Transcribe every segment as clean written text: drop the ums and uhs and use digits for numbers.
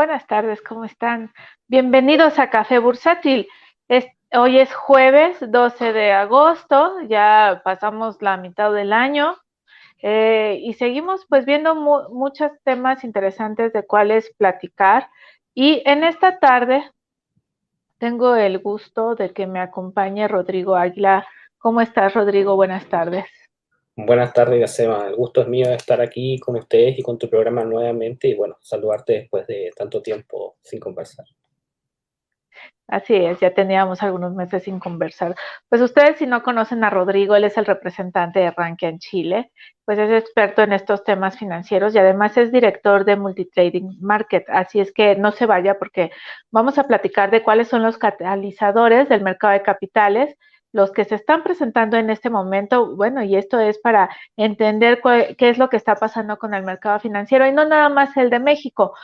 Buenas tardes, ¿cómo están? Bienvenidos a Café Bursátil. Hoy es jueves 12 de agosto, ya pasamos la mitad del año y seguimos pues viendo muchos temas interesantes de cuáles platicar. Y en esta tarde tengo el gusto de que me acompañe Rodrigo Águila. ¿Cómo estás, Rodrigo? Buenas tardes. Buenas tardes, Yacema. El gusto es mío de estar aquí con ustedes y con tu programa nuevamente y bueno, saludarte después de tanto tiempo sin conversar. Así es, ya teníamos algunos meses sin conversar. Pues ustedes si no conocen a Rodrigo, él es el representante de Rankia en Chile, pues es experto en estos temas financieros y además es director de Multitrading Market, así es que no se vaya porque vamos a platicar de cuáles son los catalizadores del mercado de capitales, los que se están presentando en este momento, bueno, y esto es para entender qué es lo que está pasando con el mercado financiero y no nada más el de México.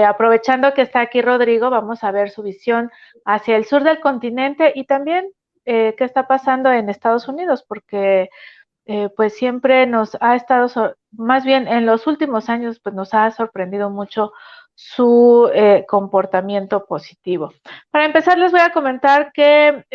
Aprovechando que está aquí Rodrigo, vamos a ver su visión hacia el sur del continente y también qué está pasando en Estados Unidos, porque pues siempre nos ha estado, más bien en los últimos años, pues nos ha sorprendido mucho su comportamiento positivo. Para empezar, les voy a comentar que,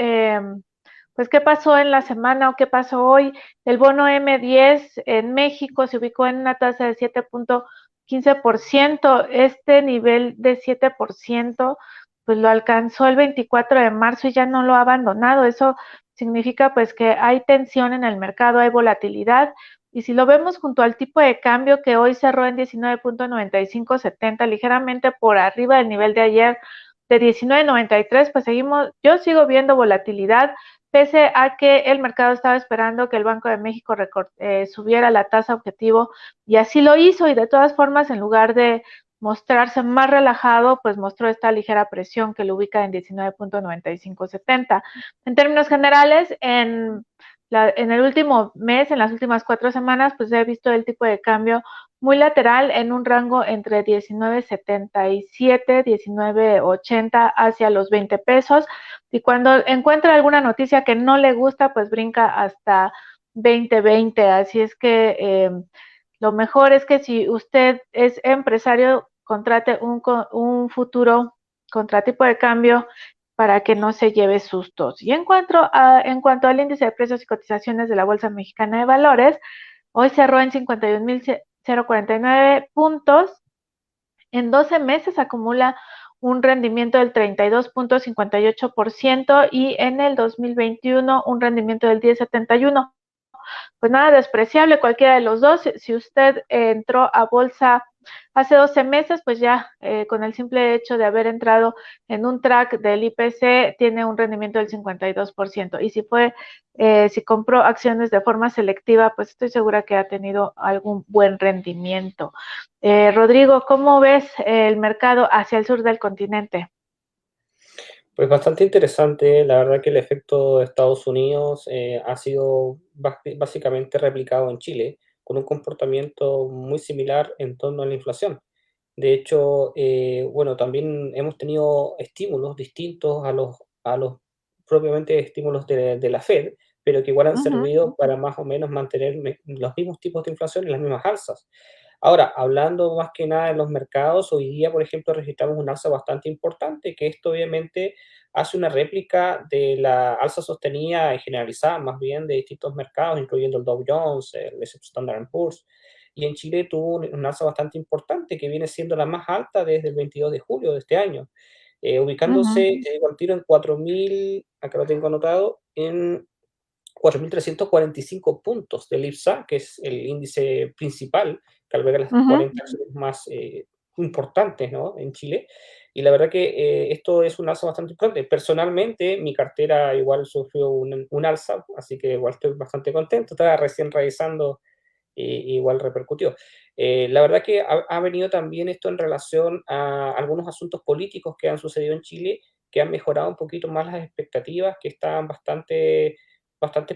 pues, qué pasó en la semana o qué pasó hoy. El bono M10 en México se ubicó en una tasa de 7.15%. Este nivel de 7% pues lo alcanzó el 24 de marzo y ya no lo ha abandonado. Eso significa pues que hay tensión en el mercado, hay volatilidad. Y si lo vemos junto al tipo de cambio que hoy cerró en 19.9570, ligeramente por arriba del nivel de ayer de 19.93, pues yo sigo viendo volatilidad, pese a que el mercado estaba esperando que el Banco de México subiera la tasa objetivo y así lo hizo y de todas formas en lugar de mostrarse más relajado, pues mostró esta ligera presión que lo ubica en 19.9570. En términos generales, en el último mes, en las últimas 4 semanas, pues he visto el tipo de cambio muy lateral en un rango entre 19.77, 19.80 hacia los 20 pesos. Y cuando encuentra alguna noticia que no le gusta, pues brinca hasta 20.20. Así es que lo mejor es que si usted es empresario, contrate un futuro contratipo de cambio para que no se lleve sustos. Y en cuanto al índice de precios y cotizaciones de la Bolsa Mexicana de Valores, hoy cerró en 51.049 puntos. En 12 meses acumula un rendimiento del 32.58% y en el 2021 un rendimiento del 10.71%. Pues nada despreciable cualquiera de los dos. Si usted entró a bolsa hace 12 meses, pues ya con el simple hecho de haber entrado en un track del IPC tiene un rendimiento del 52%. Y si compró acciones de forma selectiva, pues estoy segura que ha tenido algún buen rendimiento. Rodrigo, ¿cómo ves el mercado hacia el sur del continente? Pues bastante interesante, la verdad que el efecto de Estados Unidos ha sido básicamente replicado en Chile, con un comportamiento muy similar en torno a la inflación. De hecho, bueno, también hemos tenido estímulos distintos a los propiamente estímulos de la Fed, pero que igual han Ujú. servido para más o menos mantener los mismos tipos de inflación y las mismas alzas. Ahora, hablando más que nada de los mercados, hoy día, por ejemplo, registramos un alza bastante importante, que esto obviamente hace una réplica de la alza sostenida y generalizada, más bien, de distintos mercados, incluyendo el Dow Jones, el S&P Standard & Poor's, y en Chile tuvo un alza bastante importante, que viene siendo la más alta desde el 22 de julio de este año, ubicándose, te digo al tiro, en 4.000, acá lo tengo anotado, en 4.345 puntos del IPSA, que es el índice principal que alberga las Ujú. 40 acciones más importantes, ¿no?, en Chile. Y la verdad que esto es un alza bastante importante. Personalmente, mi cartera igual sufrió un alza, así que igual estoy bastante contento. Estaba recién revisando y igual repercutió. La verdad que ha venido también esto en relación a algunos asuntos políticos que han sucedido en Chile, que han mejorado un poquito más las expectativas, que estaban bastante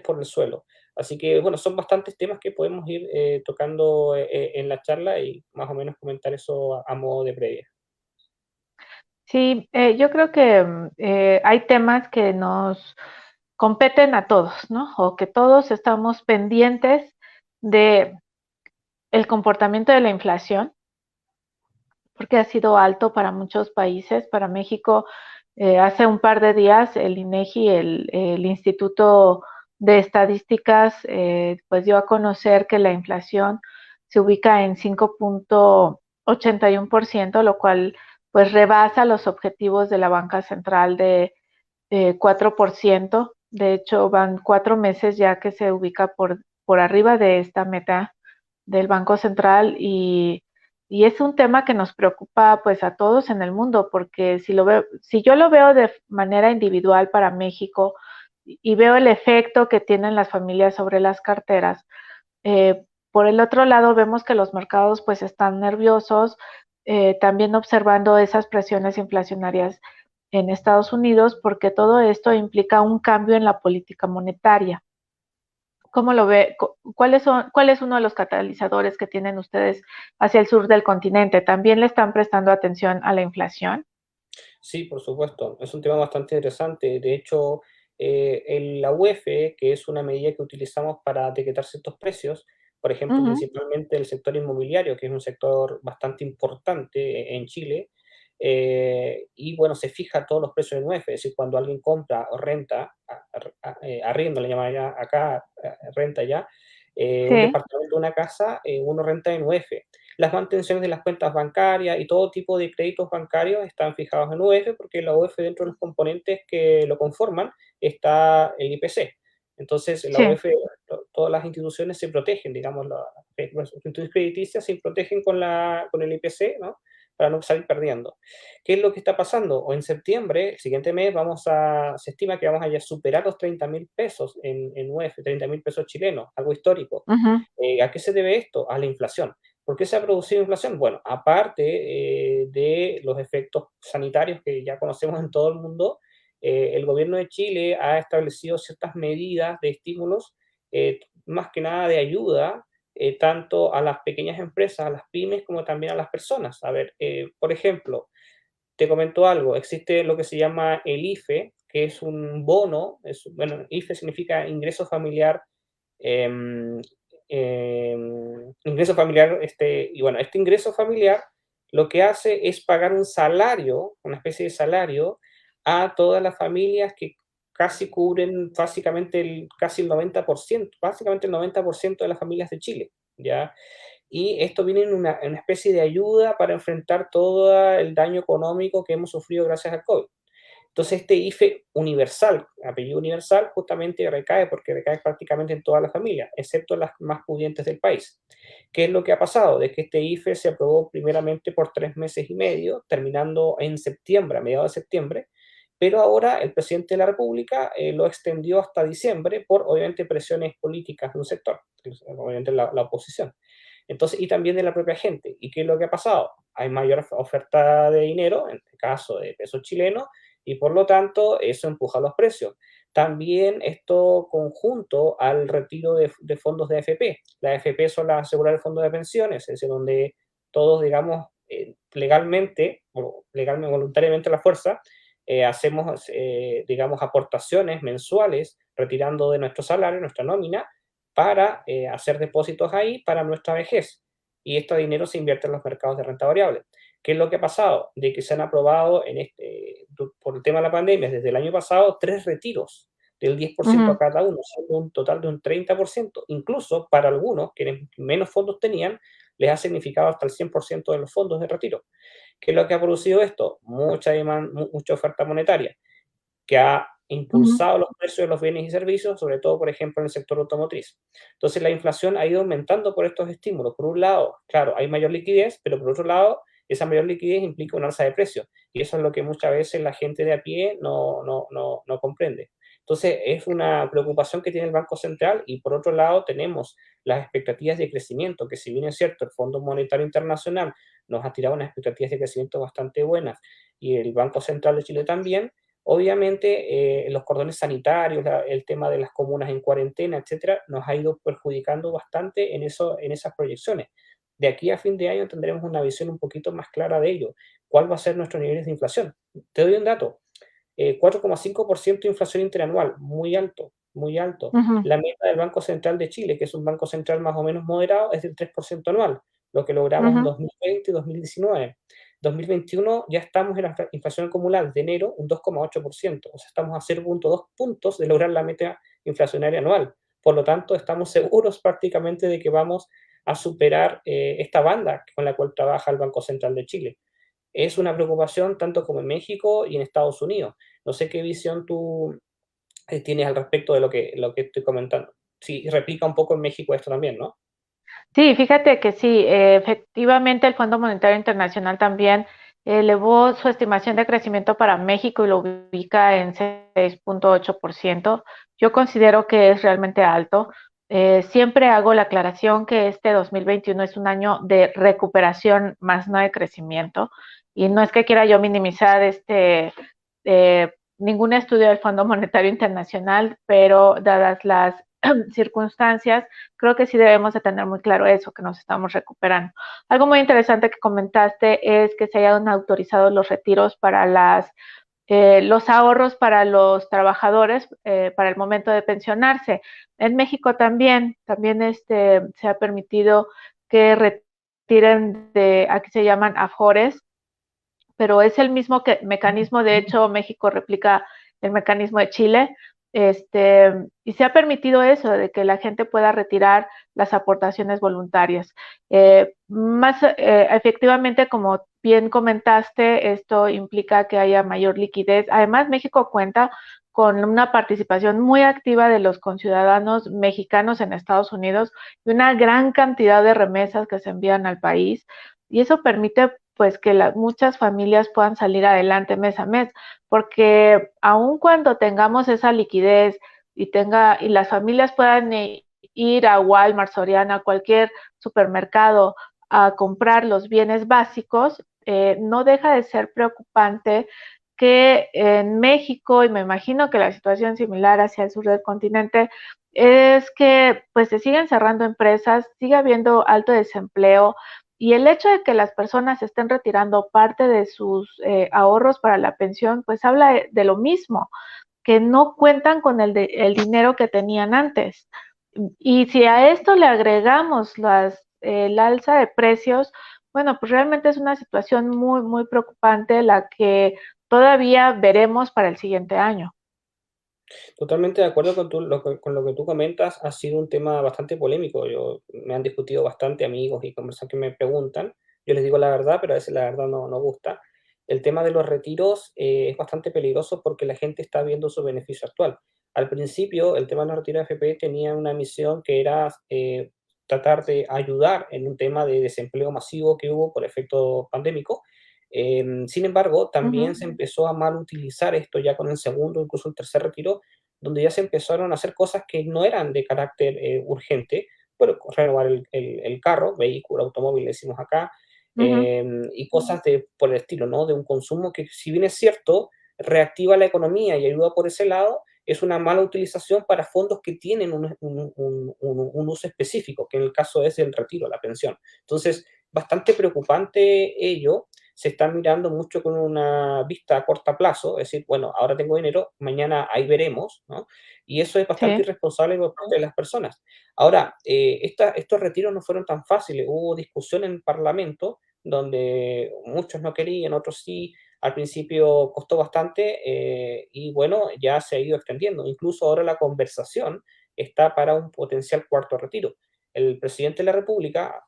por el suelo. Así que, bueno, son bastantes temas que podemos ir tocando en la charla y más o menos comentar eso a modo de previa. Sí, yo creo que hay temas que nos competen a todos, ¿no? O que todos estamos pendientes de el comportamiento de la inflación, porque ha sido alto para muchos países. Para México, hace un par de días el INEGI, el Instituto de Estadísticas, pues dio a conocer que la inflación se ubica en 5.81%, lo cual pues rebasa los objetivos de la banca central de 4%. De hecho, van 4 meses ya que se ubica por arriba de esta meta del Banco Central, y es un tema que nos preocupa pues a todos en el mundo, porque si yo lo veo de manera individual para México y veo el efecto que tienen las familias sobre las carteras, por el otro lado vemos que los mercados pues están nerviosos, también observando esas presiones inflacionarias en Estados Unidos, porque todo esto implica un cambio en la política monetaria. ¿Cómo lo ve? ¿Cuál es uno de los catalizadores que tienen ustedes hacia el sur del continente? ¿También le están prestando atención a la inflación? Sí, por supuesto, es un tema bastante interesante. De hecho, la UEF, que es una medida que utilizamos para etiquetar ciertos precios, por ejemplo, Ujú, principalmente el sector inmobiliario, que es un sector bastante importante en Chile, y bueno, se fija todos los precios en UEF, es decir, cuando alguien compra o renta, arriendo le llamaría acá, renta ya, un sí, departamento, una casa, uno renta en UEF. Las mantenciones de las cuentas bancarias y todo tipo de créditos bancarios están fijados en UEF, porque la UEF, dentro de los componentes que lo conforman, está el IPC. Entonces, la sí. UEF, todas las instituciones se protegen, digamos, las instituciones crediticias se protegen con el IPC, ¿no? Para no salir perdiendo. ¿Qué es lo que está pasando? O en septiembre, el siguiente mes, se estima que vamos a ya superar los 30.000 pesos en UEF, 30.000 pesos chilenos, algo histórico. Ujú, ¿A qué se debe esto? A la inflación. ¿Por qué se ha producido inflación? Bueno, aparte de los efectos sanitarios que ya conocemos en todo el mundo, el gobierno de Chile ha establecido ciertas medidas de estímulos, más que nada de ayuda, tanto a las pequeñas empresas, a las pymes, como también a las personas. A ver, por ejemplo, te comento algo, existe lo que se llama el IFE, que es un bono, bueno, IFE significa ingreso familiar, em, ingreso familiar, y bueno, este ingreso familiar lo que hace es pagar un salario, una especie de salario, a todas las familias que casi cubren casi el 90%, básicamente el 90% de las familias de Chile, ¿ya? Y esto viene en una especie de ayuda para enfrentar todo el daño económico que hemos sufrido gracias al COVID. Entonces, este IFE universal, apellido universal, justamente recae porque recae prácticamente en todas las familias, excepto las más pudientes del país. ¿Qué es lo que ha pasado? De que este IFE se aprobó primeramente por 3 meses y medio, terminando en septiembre, a mediados de septiembre, pero ahora el presidente de la República lo extendió hasta diciembre por, obviamente, presiones políticas de un sector, obviamente la oposición. Entonces, y también de la propia gente. ¿Y qué es lo que ha pasado? Hay mayor oferta de dinero, en este caso de pesos chilenos, y por lo tanto eso empuja los precios. También esto conjunto al retiro de fondos de AFP. Las AFP son las asegurar el fondo de pensiones, es decir, donde todos, digamos, legalmente, o legalmente, voluntariamente a la fuerza, hacemos, digamos, aportaciones mensuales retirando de nuestro salario, nuestra nómina, para hacer depósitos ahí para nuestra vejez. Y este dinero se invierte en los mercados de renta variable. ¿Qué es lo que ha pasado? De que se han aprobado por el tema de la pandemia desde el año pasado 3 retiros del 10% a ujú, cada uno, siendo un total de un 30%. Incluso para algunos, quienes menos fondos tenían, les ha significado hasta el 100% de los fondos de retiro. ¿Qué es lo que ha producido esto? Mucha oferta monetaria que ha ujú, impulsado los precios de los bienes y servicios, sobre todo, por ejemplo, en el sector automotriz. Entonces, la inflación ha ido aumentando por estos estímulos. Por un lado, claro, hay mayor liquidez, pero por otro lado, esa mayor liquidez implica un alza de precios. Y eso es lo que muchas veces la gente de a pie no comprende. Entonces, es una preocupación que tiene el Banco Central y por otro lado tenemos las expectativas de crecimiento, que si bien es cierto, el Fondo Monetario Internacional nos ha tirado unas expectativas de crecimiento bastante buenas y el Banco Central de Chile también. Obviamente, los cordones sanitarios, el tema de las comunas en cuarentena, etcétera, nos ha ido perjudicando bastante en esas proyecciones. De aquí a fin de año tendremos una visión un poquito más clara de ello. ¿Cuál va a ser nuestro nivel de inflación? Te doy un dato: 4,5% de inflación interanual, muy alto, muy alto. ujú, La meta del Banco Central de Chile, que es un banco central más o menos moderado, es del 3% anual, lo que logramos en ujú, 2020 y 2019. 2021 ya estamos en la inflación acumulada de enero un 2,8%, o sea, estamos a 0,2 puntos de lograr la meta inflacionaria anual. Por lo tanto, estamos seguros prácticamente de que vamos a superar esta banda con la cual trabaja el Banco Central de Chile. Es una preocupación tanto como en México y en Estados Unidos. No sé qué visión tú tienes al respecto de lo que estoy comentando. Sí, replica un poco en México esto también, ¿no? Sí, fíjate que sí, efectivamente el Fondo Monetario Internacional también elevó su estimación de crecimiento para México y lo ubica en 6,8%. Yo considero que es realmente alto. Siempre hago la aclaración que este 2021 es un año de recuperación más no de crecimiento. Y no es que quiera yo minimizar ningún estudio del Fondo Monetario Internacional, pero dadas las circunstancias, creo que sí debemos de tener muy claro eso, que nos estamos recuperando. Algo muy interesante que comentaste es que se hayan autorizado los retiros para los ahorros para los trabajadores para el momento de pensionarse. En México también se ha permitido que retiren aquí se llaman afores, pero es el mismo mecanismo. De hecho, México replica el mecanismo de Chile, y se ha permitido eso, de que la gente pueda retirar las aportaciones voluntarias. Efectivamente, como bien comentaste, esto implica que haya mayor liquidez. Además, México cuenta con una participación muy activa de los conciudadanos mexicanos en Estados Unidos y una gran cantidad de remesas que se envían al país, y eso permite pues que muchas familias puedan salir adelante mes a mes, porque aun cuando tengamos esa liquidez y las familias puedan ir a Walmart, Soriana, cualquier supermercado a comprar los bienes básicos, no deja de ser preocupante que en México, y me imagino que la situación similar hacia el sur del continente, es que pues se siguen cerrando empresas, sigue habiendo alto desempleo, y el hecho de que las personas estén retirando parte de sus ahorros para la pensión, pues habla de lo mismo, que no cuentan con el dinero que tenían antes. Y si a esto le agregamos el alza de precios, bueno, pues realmente es una situación muy, muy preocupante la que todavía veremos para el siguiente año. Totalmente de acuerdo con lo que tú comentas, ha sido un tema bastante polémico. Me han discutido bastante amigos y conversan que me preguntan. Yo les digo la verdad, pero a veces la verdad no gusta. El tema de los retiros es bastante peligroso porque la gente está viendo su beneficio actual. Al principio, el tema de los retiros de FP tenía una misión que era tratar de ayudar en un tema de desempleo masivo que hubo por efecto pandémico. Sin embargo, también se Ujú, empezó a mal utilizar esto ya con el segundo, incluso el tercer retiro, donde ya se empezaron a hacer cosas que no eran de carácter urgente, bueno, renovar el carro, vehículo, automóvil, le decimos acá, ujú, y cosas por el estilo, ¿no? De un consumo que, si bien es cierto, reactiva la economía y ayuda por ese lado, es una mala utilización para fondos que tienen un uso específico, que en el caso es el retiro, la pensión. Entonces, bastante preocupante ello. Se está mirando mucho con una vista a corto plazo, es decir, bueno, ahora tengo dinero, mañana ahí veremos, ¿no? Y eso es bastante sí, irresponsable por parte de las personas. Ahora, estos retiros no fueron tan fáciles, hubo discusión en el Parlamento donde muchos no querían, otros sí, al principio costó bastante y bueno, ya se ha ido extendiendo. Incluso ahora la conversación está para un potencial cuarto retiro. El presidente de la República,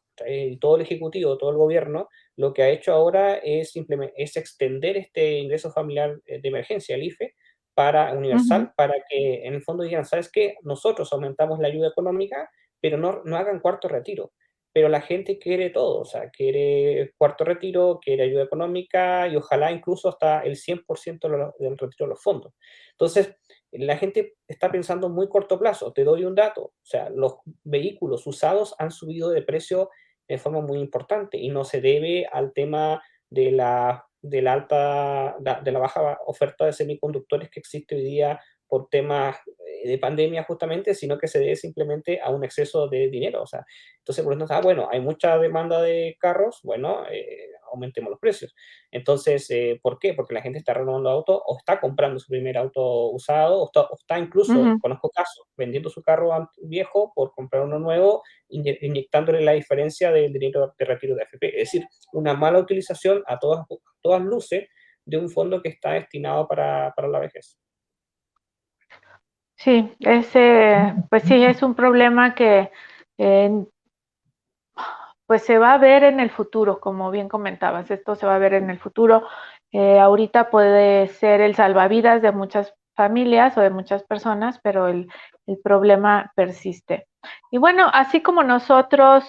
todo el Ejecutivo, todo el gobierno, lo que ha hecho ahora es extender este ingreso familiar de emergencia, el IFE, para ujú, universal, para que en el fondo digan, ¿sabes qué? Nosotros aumentamos la ayuda económica, pero no hagan cuarto retiro. Pero la gente quiere todo, o sea, quiere cuarto retiro, quiere ayuda económica y ojalá incluso hasta el 100% del retiro de los fondos. Entonces, la gente está pensando muy corto plazo. Te doy un dato, o sea, los vehículos usados han subido de precio de forma muy importante y no se debe al tema de la baja oferta de semiconductores que existe hoy día por temas de pandemia justamente, sino que se debe simplemente a un exceso de dinero. O sea, entonces, por ejemplo, bueno, hay mucha demanda de carros, bueno, aumentemos los precios. Entonces, ¿por qué? Porque la gente está renovando auto o está comprando su primer auto usado o está incluso, Ujú. conozco casos, vendiendo su carro viejo por comprar uno nuevo, inyectándole la diferencia del dinero de retiro de AFP. Es decir, una mala utilización a todas luces de un fondo que está destinado para la vejez. Sí, pues sí, es un problema que eh, pues se va a ver en el futuro, como bien comentabas, esto se va a ver en el futuro. Ahorita puede ser el salvavidas de muchas familias o de muchas personas, pero el problema persiste. Y bueno, así como nosotros,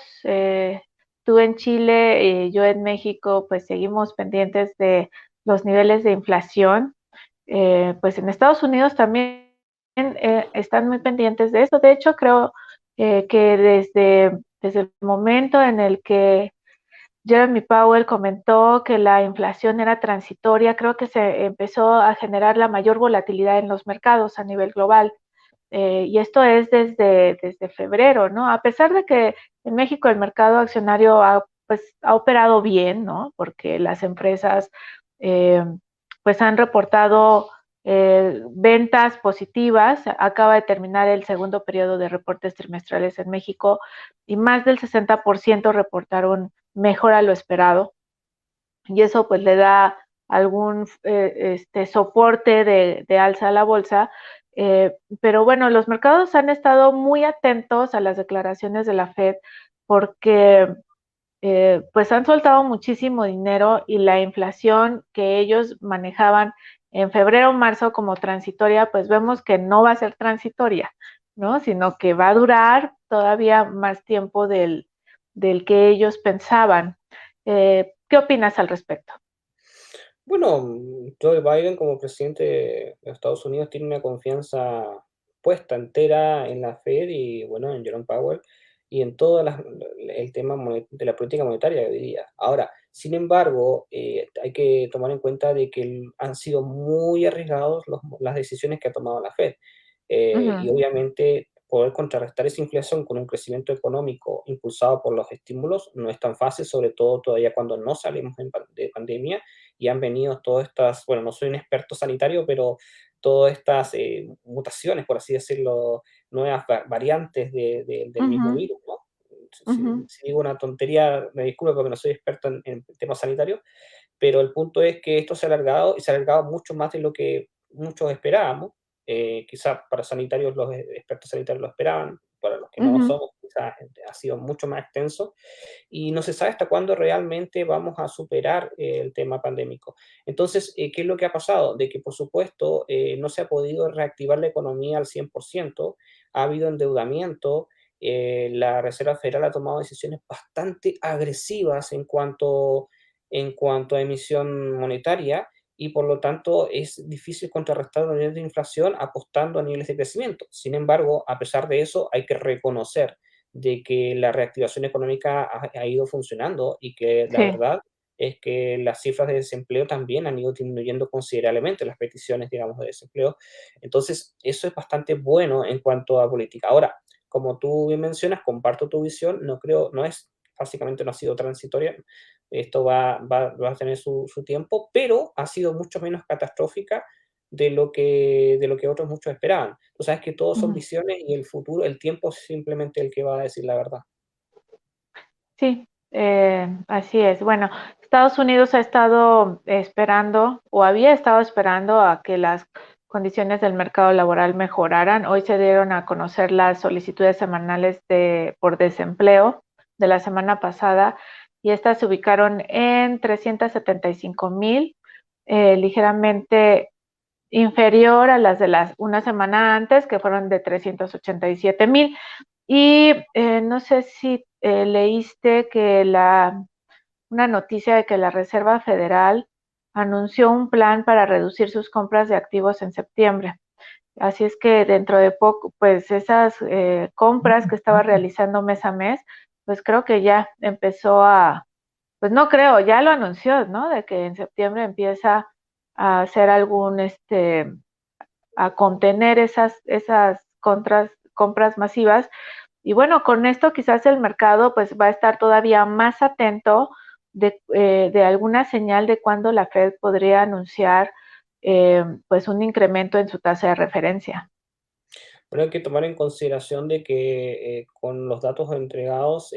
tú en Chile, yo en México, pues seguimos pendientes de los niveles de inflación. Pues en Estados Unidos también están muy pendientes de eso. De hecho, creo que desde el momento en el que Jeremy Powell comentó que la inflación era transitoria, creo que se empezó a generar la mayor volatilidad en los mercados a nivel global. Y esto es desde febrero, ¿no? A pesar de que en México el mercado accionario ha operado bien, ¿no? Porque las empresas eh, pues han reportado ventas positivas. Acaba de terminar el segundo periodo de reportes trimestrales en México y más del 60% reportaron mejor a lo esperado. Y eso pues le da algún soporte de alza a la bolsa. Pero bueno, los mercados han estado muy atentos a las declaraciones de la Fed porque pues han soltado muchísimo dinero y la inflación que ellos manejaban en febrero o marzo como transitoria, pues vemos que no va a ser transitoria, ¿no? Sino que va a durar todavía más tiempo del que ellos pensaban. ¿Qué opinas al respecto? Bueno, Joe Biden como presidente de Estados Unidos tiene una confianza puesta entera en la Fed y bueno, en Jerome Powell y en todo el tema de la política monetaria, yo diría. Ahora, sin embargo, hay que tomar en cuenta de que han sido muy arriesgados las decisiones que ha tomado la Fed. Y Ujú, obviamente poder contrarrestar esa inflación con un crecimiento económico impulsado por los estímulos no es tan fácil, sobre todo todavía cuando no salimos de pandemia y han venido todas estas, bueno, no soy un experto sanitario, pero todas estas mutaciones, por así decirlo, nuevas variantes del mismo ujú, virus, ¿no? ujú, Si digo una tontería, me disculpo porque no soy experto en temas sanitarios, pero el punto es que esto se ha alargado y se ha alargado mucho más de lo que muchos esperábamos. Quizás para sanitarios, los expertos sanitarios lo esperaban, para los que no lo ujú, somos, quizás ha sido mucho más extenso y no se sabe hasta cuándo realmente vamos a superar el tema pandémico. Entonces, ¿qué es lo que ha pasado? De que, por supuesto, no se ha podido reactivar la economía al 100%, ha habido endeudamiento, la Reserva Federal ha tomado decisiones bastante agresivas en cuanto a emisión monetaria y por lo tanto es difícil contrarrestar los niveles de inflación apostando a niveles de crecimiento. Sin embargo, a pesar de eso, hay que reconocer de que la reactivación económica ha ido funcionando y que la sí. verdad es que las cifras de desempleo también han ido disminuyendo considerablemente, las peticiones, digamos, de desempleo. Entonces, eso es bastante bueno en cuanto a política. Ahora, como tú bien mencionas, comparto tu visión, no creo, no es, básicamente no ha sido transitoria, esto va a tener su tiempo, pero ha sido mucho menos catastrófica de lo que otros muchos esperaban. Tú sabes que todos son Ujú. visiones y el futuro, el tiempo es simplemente el que va a decir la verdad. Sí, así es. Bueno, Estados Unidos ha estado esperando o había estado esperando a que las condiciones del mercado laboral mejoraran. Hoy se dieron a conocer las solicitudes semanales por desempleo de la semana pasada y estas se ubicaron en 375,000, ligeramente inferior a las de una semana antes, que fueron de 387,000. Y no sé si leíste que una noticia de que la Reserva Federal anunció un plan para reducir sus compras de activos en septiembre. Así es que dentro de poco, pues esas compras que estaba realizando mes a mes, pues creo que ya empezó pues no creo, ya lo anunció, ¿no? De que en septiembre empieza a hacer a contener esas compras masivas. Y bueno, con esto quizás el mercado pues va a estar todavía más atento de alguna señal de cuándo la Fed podría anunciar pues un incremento en su tasa de referencia. Pero hay que tomar en consideración de que con los datos entregados,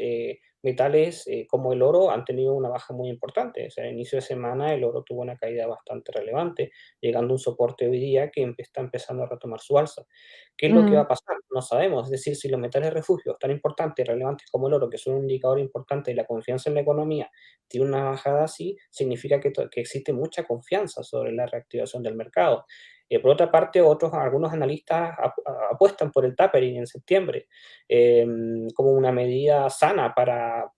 metales como el oro han tenido una baja muy importante. O sea, a inicio de semana el oro tuvo una caída bastante relevante, llegando a un soporte hoy día que está empezando a retomar su alza. ¿Qué es lo que va Mm, a pasar? No sabemos. Es decir, si los metales refugio tan importantes y relevantes como el oro, que son un indicador importante de la confianza en la economía, tiene una bajada así, significa que existe mucha confianza sobre la reactivación del mercado. Por otra parte, algunos analistas apuestan por el tapering en septiembre como una medida sana para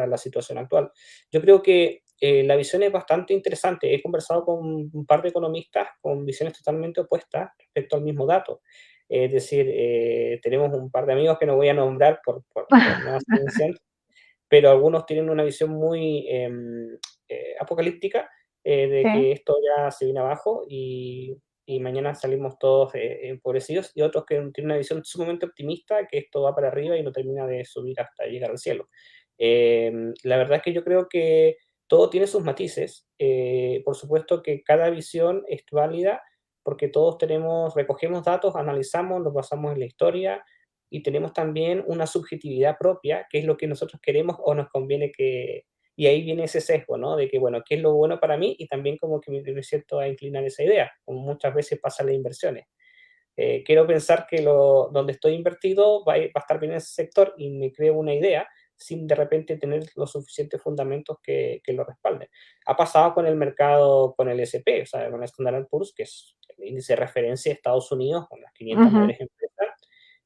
la situación actual. Yo creo que la visión es bastante interesante. He conversado con un par de economistas con visiones totalmente opuestas respecto al mismo dato. Es decir, tenemos un par de amigos que no voy a nombrar por no hacer mención, pero algunos tienen una visión muy apocalíptica de sí. que esto ya se viene abajo y mañana salimos todos empobrecidos, y otros que tienen una visión sumamente optimista, que esto va para arriba y no termina de subir hasta llegar al cielo. La verdad es que yo creo que todo tiene sus matices. Por supuesto que cada visión es válida porque todos recogemos datos, analizamos, los basamos en la historia, y tenemos también una subjetividad propia, que es lo que nosotros queremos o nos conviene que... Y ahí viene ese sesgo, ¿no? De que, bueno, ¿qué es lo bueno para mí? Y también como que me siento a inclinar esa idea, como muchas veces pasa en las inversiones. Quiero pensar que donde estoy invertido va a estar bien en ese sector y me creo una idea sin de repente tener los suficientes fundamentos que lo respalden. Ha pasado con el mercado, con el S&P, o sea, con el Standard Poor's, que es el índice de referencia de Estados Unidos, con las 500 Ujú. mayores empresas,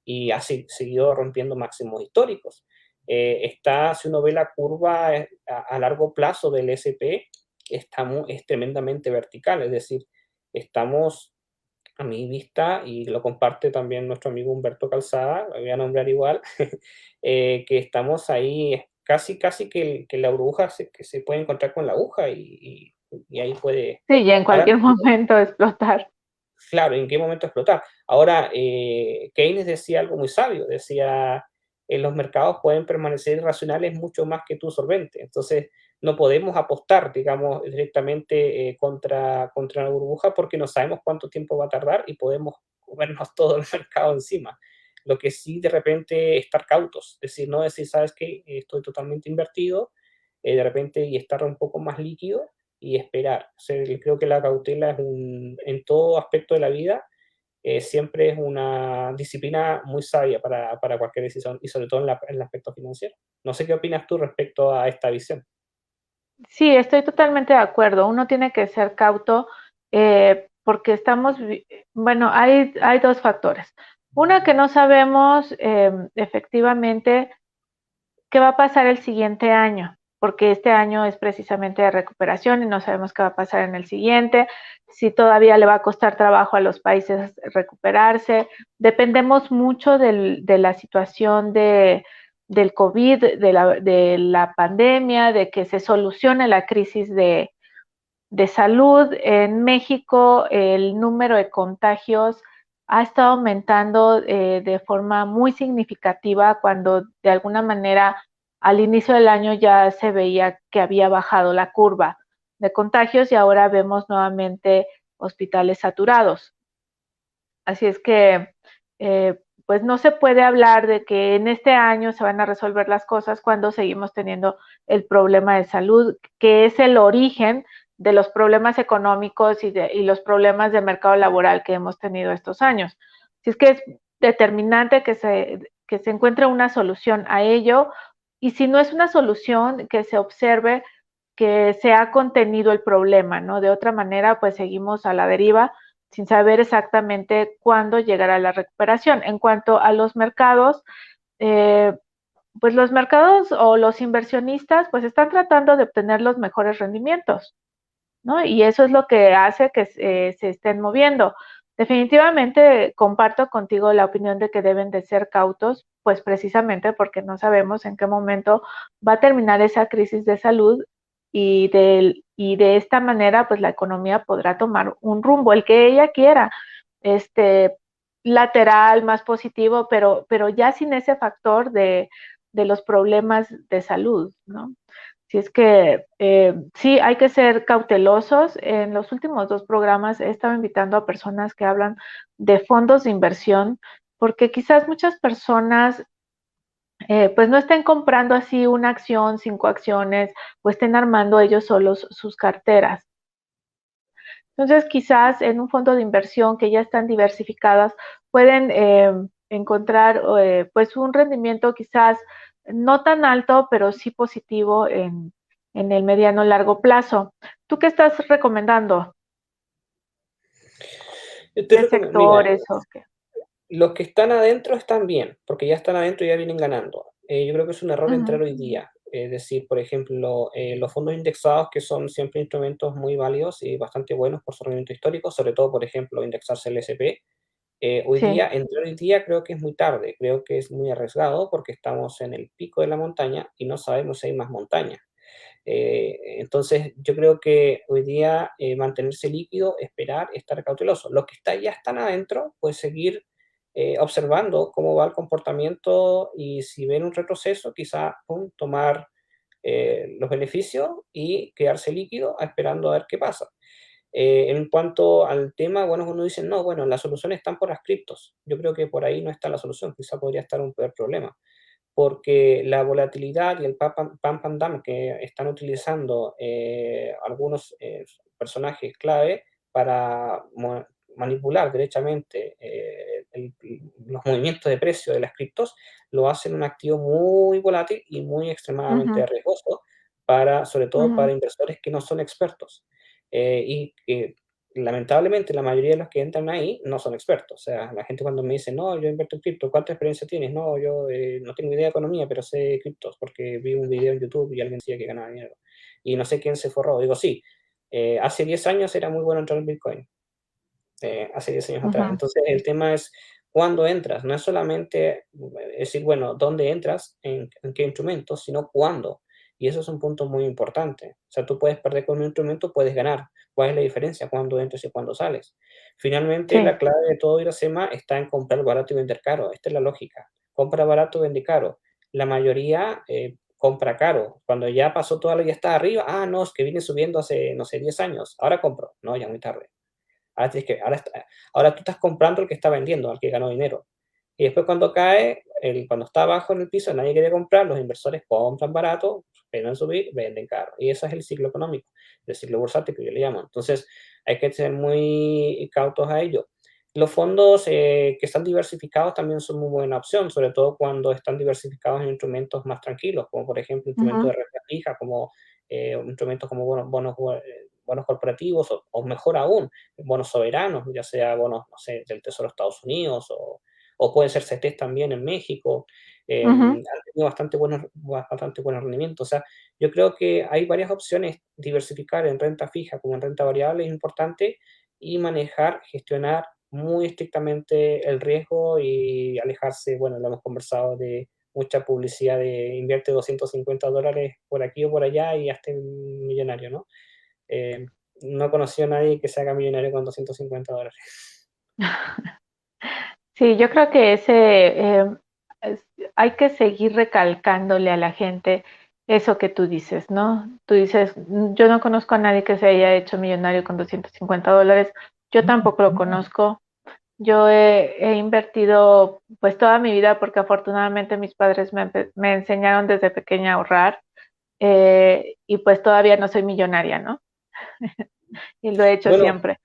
y ha seguido rompiendo máximos históricos. Si uno ve la curva a largo plazo del S&P, es tremendamente vertical, es decir, estamos a mi vista, y lo comparte también nuestro amigo Humberto Calzada, lo voy a nombrar igual, que estamos ahí casi que la burbuja que se puede encontrar con la aguja y ahí puede... Sí, ya en Ahora, cualquier momento explotar. claro, ¿en qué momento explotar? Ahora, Keynes decía algo muy sabio, decía, los mercados pueden permanecer irracionales mucho más que tú solvente. Entonces, no podemos apostar, digamos, directamente contra la burbuja porque no sabemos cuánto tiempo va a tardar y podemos comernos todo el mercado encima. Lo que sí, de repente, estar cautos, decir, no decir, ¿sabes qué? Estoy totalmente invertido, de repente, y estar un poco más líquido y esperar. O sea, creo que la cautela en todo aspecto de la vida, siempre es una disciplina muy sabia para cualquier decisión y sobre todo en el aspecto financiero. No sé qué opinas tú respecto a esta visión. Sí, estoy totalmente de acuerdo. Uno tiene que ser cauto porque bueno, hay dos factores. Una, que no sabemos efectivamente qué va a pasar el siguiente año, porque este año es precisamente de recuperación y no sabemos qué va a pasar en el siguiente, si todavía le va a costar trabajo a los países recuperarse. Dependemos mucho de la situación del COVID, de la pandemia, de que se solucione la crisis de salud. En México el número de contagios ha estado aumentando de forma muy significativa cuando de alguna manera al inicio del año ya se veía que había bajado la curva de contagios y ahora vemos nuevamente hospitales saturados. Así es que, pues no se puede hablar de que en este año se van a resolver las cosas cuando seguimos teniendo el problema de salud, que es el origen de los problemas económicos y los problemas de mercado laboral que hemos tenido estos años. Así es que es determinante que se encuentre una solución a ello, y si no es una solución, que se observe que se ha contenido el problema, ¿no? De otra manera, pues seguimos a la deriva sin saber exactamente cuándo llegará la recuperación. En cuanto a los mercados, eh, pues los mercados o los inversionistas pues están tratando de obtener los mejores rendimientos, ¿no? Y eso es lo que hace que se estén moviendo. Definitivamente comparto contigo la opinión de que deben de ser cautos, pues precisamente porque no sabemos en qué momento va a terminar esa crisis de salud y de esta manera pues la economía podrá tomar un rumbo, el que ella quiera, este, lateral, más positivo, pero ya sin ese factor de los problemas de salud, ¿no? Si es que sí, hay que ser cautelosos. En los últimos 2 programas he estado invitando a personas que hablan de fondos de inversión, porque quizás muchas personas pues no estén comprando así una acción, 5 acciones, o estén armando ellos solos sus carteras. Entonces, quizás en un fondo de inversión que ya están diversificadas, pueden encontrar pues un rendimiento quizás no tan alto, pero sí positivo en el mediano largo plazo. ¿Tú qué estás recomendando? Yo te ¿Qué recomiendo, mira, sectores o qué? los que están adentro están bien, porque ya están adentro y ya vienen ganando. Yo creo que es un error Ujú, entrar hoy día. Es decir, por ejemplo, los fondos indexados, que son siempre instrumentos muy válidos y bastante buenos por su rendimiento histórico, sobre todo, por ejemplo, indexarse el S&P. Hoy sí, día, entrar hoy día creo que es muy tarde, creo que es muy arriesgado porque estamos en el pico de la montaña y no sabemos si hay más montaña. Entonces, yo creo que hoy día mantenerse líquido, esperar, estar cauteloso. Los que ya están adentro, pues seguir observando cómo va el comportamiento y si ven un retroceso, quizá tomar los beneficios y quedarse líquido esperando a ver qué pasa. En cuanto al tema, bueno, uno dice, no, bueno, las soluciones están por las criptos. Yo creo que por ahí no está la solución, quizá podría estar un peor problema porque la volatilidad y el pump and dump que están utilizando algunos personajes clave para manipular derechamente los movimientos de precio de las criptos, lo hacen un activo muy volátil y muy extremadamente ujú, riesgoso para, sobre todo ujú, para inversores que no son expertos. Y que lamentablemente la mayoría de los que entran ahí no son expertos. O sea, la gente cuando me dice, no, yo invierto en cripto, ¿cuánta experiencia tienes? No, yo no tengo idea de economía, pero sé criptos porque vi un video en YouTube y alguien decía que ganaba dinero. Y no sé quién se forró. Digo, sí, hace 10 años era muy bueno entrar en Bitcoin, hace 10 años atrás. ujú, Entonces, el tema es cuándo entras, no es solamente decir, bueno, dónde entras, en qué instrumento, sino cuándo. Y eso es un punto muy importante. O sea, tú puedes perder con un instrumento, puedes ganar. ¿Cuál es la diferencia? Cuándo entras y cuándo sales. Finalmente, sí, la clave de todo Iracema está en comprar barato y vender caro. Esta es la lógica. Compra barato, vende caro. La mayoría compra caro. Cuando ya pasó toda la, ya está arriba, no, es que viene subiendo hace, no sé, 10 años. Ahora compro. No, ya muy tarde. Ahora tú estás comprando el que está vendiendo, al que ganó dinero. Y después cuando cae, cuando está abajo en el piso, nadie quiere comprar, los inversores compran barato, esperan subir, venden caro. Y ese es el ciclo económico, el ciclo bursátil que yo le llamo. Entonces hay que ser muy cautos a ello. Los fondos que están diversificados también son muy buena opción, sobre todo cuando están diversificados en instrumentos más tranquilos, como por ejemplo instrumentos ujú, de renta fija, como instrumentos como bonos corporativos o mejor aún, bonos soberanos, ya sea bonos, no sé, del Tesoro de Estados Unidos o pueden ser CETES también en México, ujú. han tenido bastante buenos rendimientos. O sea, yo creo que hay varias opciones. Diversificar en renta fija como en renta variable es importante y manejar, gestionar muy estrictamente el riesgo y alejarse, bueno, lo hemos conversado de mucha publicidad de invierte $250 por aquí o por allá y hasta un millonario, ¿no? Eh, no he conocido a nadie que se haga millonario con $250. Sí, yo creo que es- hay que seguir recalcándole a la gente eso que tú dices, ¿no? Tú dices, yo no conozco a nadie que se haya hecho millonario con $250, yo tampoco lo conozco. Yo he invertido pues toda mi vida porque afortunadamente mis padres me enseñaron desde pequeña a ahorrar y pues todavía no soy millonaria, ¿no? Y lo he hecho Bueno, siempre.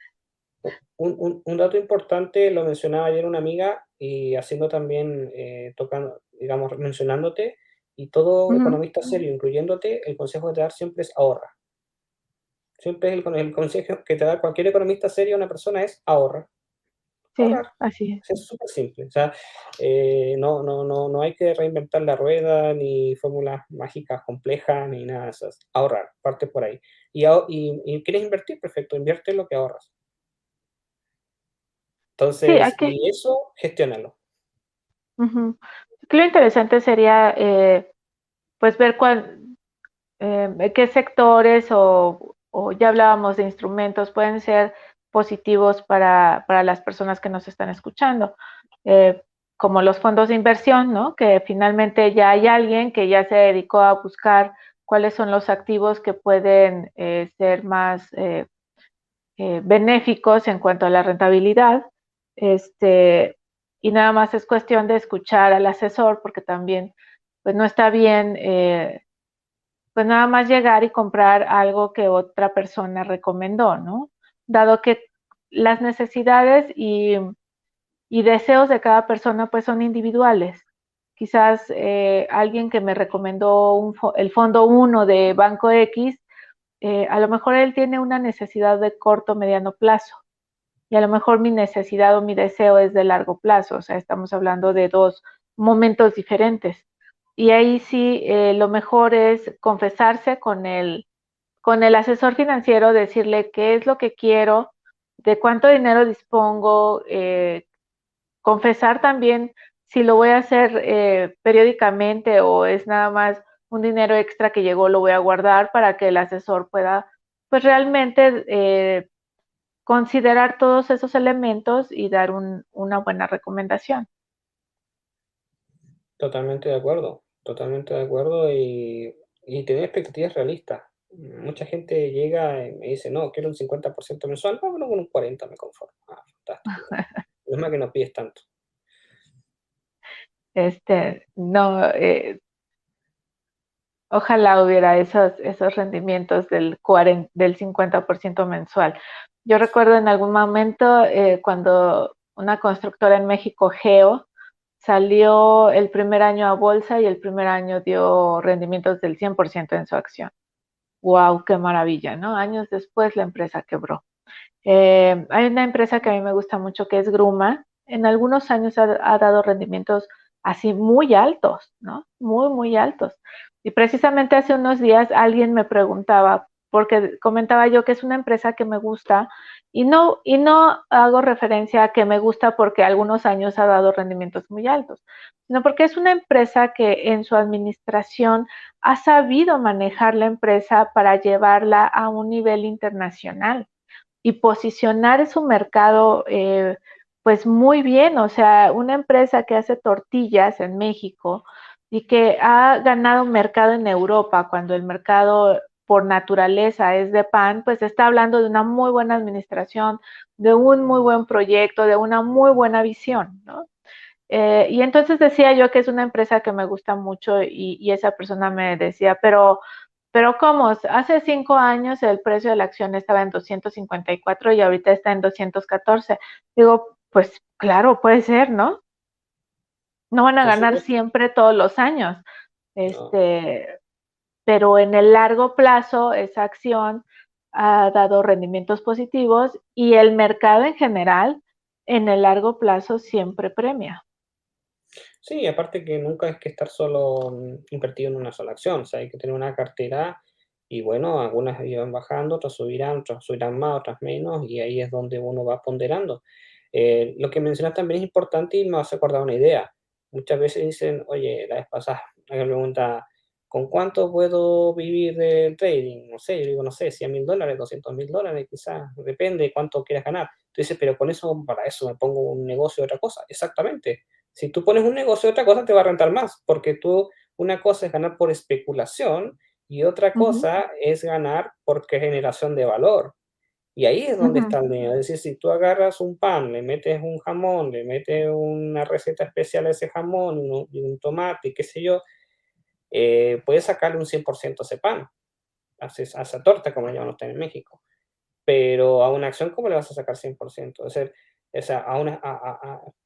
un dato importante lo mencionaba ayer una amiga y haciendo también, tocando, digamos, mencionándote, y todo Ujú, economista serio, incluyéndote, el consejo que te dar siempre es ahorra. Siempre es el consejo que te da cualquier economista serio a una persona es ahorra, sí, ahorrar. así es. Es súper simple. O sea, no hay que reinventar la rueda, ni fórmulas mágicas complejas, ni nada de eso. Es ahorrar, parte por ahí. Y quieres invertir, perfecto, invierte lo que ahorras. Sí, hay Entonces, que, y eso, gestiónalo. ujú. Lo interesante sería pues ver qué sectores o ya hablábamos de instrumentos pueden ser positivos para las personas que nos están escuchando, eh, como los fondos de inversión, ¿no? Que finalmente ya hay alguien que ya se dedicó a buscar cuáles son los activos que pueden ser más benéficos en cuanto a la rentabilidad. Y nada más es cuestión de escuchar al asesor, porque también pues no está bien pues nada más llegar y comprar algo que otra persona recomendó, ¿no? Dado que las necesidades y deseos de cada persona pues son individuales. Quizás alguien que me recomendó el fondo 1 de Banco X, a lo mejor él tiene una necesidad de corto o mediano plazo y a lo mejor mi necesidad o mi deseo es de largo plazo, o sea, estamos hablando de dos momentos diferentes. Y ahí sí, lo mejor es confesarse con el asesor financiero, decirle qué es lo que quiero, de cuánto dinero dispongo, confesar también si lo voy a hacer periódicamente o es nada más un dinero extra que llegó, lo voy a guardar para que el asesor pueda, pues realmente considerar todos esos elementos y dar una buena recomendación. Totalmente de acuerdo y tener expectativas realistas. Mucha gente llega y me dice, no, quiero un 50% mensual, vámonos con un 40 me conformo. Ah, fantástico. Es más que no pides tanto. No, ojalá hubiera esos rendimientos del 50% mensual. Yo recuerdo en algún momento cuando una constructora en México, Geo, salió el primer año a bolsa y el primer año dio rendimientos del 100% en su acción. ¡Wow! ¡Qué maravilla! ¿No? Años después la empresa quebró. Hay una empresa que a mí me gusta mucho que es Gruma. En algunos años ha dado rendimientos así muy altos, ¿no? Muy, muy altos. Y precisamente hace unos días alguien me preguntaba, porque comentaba yo que es una empresa que me gusta y no hago referencia a que me gusta porque algunos años ha dado rendimientos muy altos, sino porque es una empresa que en su administración ha sabido manejar la empresa para llevarla a un nivel internacional y posicionar su mercado pues muy bien, o sea, una empresa que hace tortillas en México y que ha ganado mercado en Europa cuando el mercado por naturaleza es de pan, pues está hablando de una muy buena administración, de un muy buen proyecto, de una muy buena visión, ¿no? Y entonces decía yo que es una empresa que me gusta mucho y esa persona me decía, pero ¿cómo? Hace 5 años el precio de la acción estaba en 254 y ahorita está en 214. Digo, pues claro, puede ser, ¿no? No van a Por ganar supuesto. siempre todos los años. No. Pero en el largo plazo esa acción ha dado rendimientos positivos y el mercado en general en el largo plazo siempre premia. Sí, aparte que nunca es que estar solo invertido en una sola acción, o sea, hay que tener una cartera y bueno, algunas iban bajando, otras subirán más, otras menos, y ahí es donde uno va ponderando. Lo que mencionas también es importante y me hace acordar una idea. Muchas veces dicen, oye, la vez pasada, me pregunta, ¿con cuánto puedo vivir del trading? No sé, yo digo, no sé, $100.000, $200.000, quizás, depende de cuánto quieras ganar. Tú dices, pero con eso, para eso me pongo un negocio de otra cosa. Exactamente. Si tú pones un negocio, otra cosa te va a rentar más, porque tú, una cosa es ganar por especulación y otra Ujú, cosa es ganar porque generación de valor. Y ahí es donde ujú, está el dinero. Es decir, si tú agarras un pan, le metes un jamón, le metes una receta especial a ese jamón y un tomate, y qué sé yo, puedes sacarle un 100% a ese pan, a esa torta, como le llaman ustedes en México. Pero a una acción, ¿cómo le vas a sacar 100%? O sea a una,